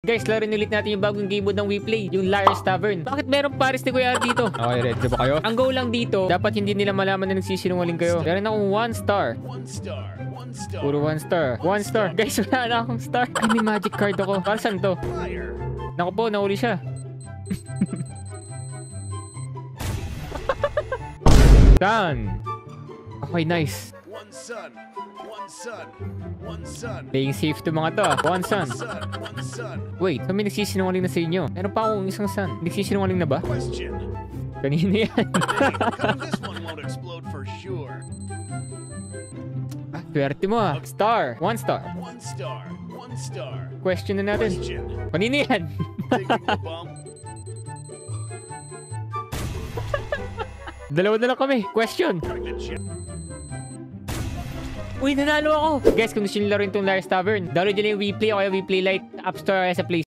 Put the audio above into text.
Guys, larin ulit natin yung bagong game mode ng WePlay, yung Liar's Tavern. Bakit meron pares ni Kuya R dito? Okay, ready ba kayo? Ang goal lang dito, dapat hindi nila malaman na nagsisinungaling kayo. Meron akong 1 star. Puro 1 star. 1 star. Guys, wala na akong star. Ay, may magic card ako. Para saan to? Naku po, nahuli siya. Done. Okay, nice. Playing safe to mga to. 1 sun. Wait, may nagsisinungaling na sa inyo. Meron pa akong isang sun. Nagsisinungaling na ba? Kanina yan. Swerte mo ah. Star. 1 star. Question na natin. Kanina yan. Dalawa na lang kami. Question. Uy, nanalo ako! Guys, kung gusto nyo laro itong Liar's Tavern, download nyo na yung WePlay o kaya WePlay Lite App Store o sa Play